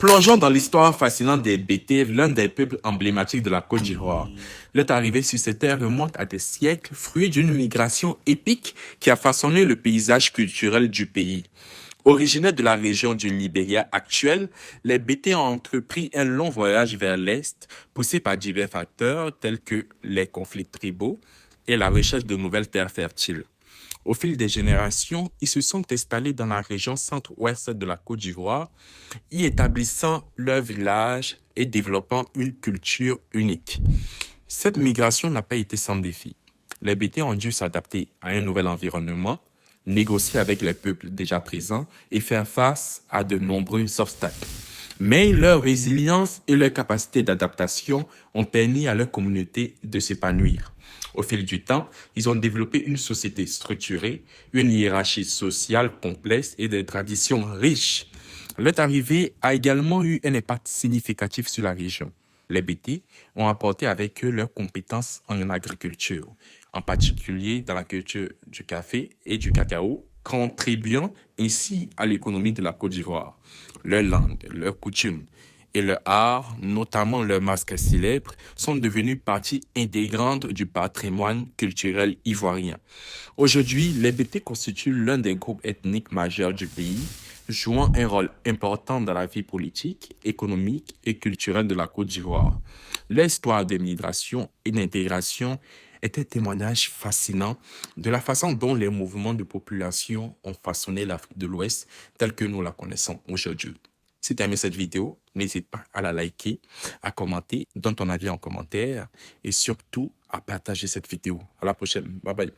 Plongeons dans l'histoire fascinante des Bété, l'un des peuples emblématiques de la Côte d'Ivoire. Leur arrivée sur ces terres remonte à des siècles, fruit d'une migration épique qui a façonné le paysage culturel du pays. Originaires de la région du Libéria actuel, les Bété ont entrepris un long voyage vers l'Est, poussés par divers facteurs tels que les conflits tribaux et la recherche de nouvelles terres fertiles. Au fil des générations, ils se sont installés dans la région centre-ouest de la Côte d'Ivoire, y établissant leur village et développant une culture unique. Cette migration n'a pas été sans défi. Les Bété ont dû s'adapter à un nouvel environnement, négocier avec les peuples déjà présents et faire face à de nombreux obstacles. Mais leur résilience et leur capacité d'adaptation ont permis à leur communauté de s'épanouir. Au fil du temps, ils ont développé une société structurée, une hiérarchie sociale complexe et des traditions riches. Leur arrivée a également eu un impact significatif sur la région. Les Bété ont apporté avec eux leurs compétences en agriculture, en particulier dans la culture du café et du cacao, contribuant ainsi à l'économie de la Côte d'Ivoire. Leur langue, leurs coutumes et leur art, notamment leurs masques célèbres, sont devenus partie intégrante du patrimoine culturel ivoirien. Aujourd'hui, les Bété constituent l'un des groupes ethniques majeurs du pays, jouant un rôle important dans la vie politique, économique et culturelle de la Côte d'Ivoire. L'histoire des migrations et d'intégration est un témoignage fascinant de la façon dont les mouvements de population ont façonné l'Afrique de l'Ouest telle que nous la connaissons aujourd'hui. Si tu as aimé cette vidéo, n'hésite pas à la liker, à commenter, donne ton avis en commentaire et surtout à partager cette vidéo. À la prochaine. Bye bye.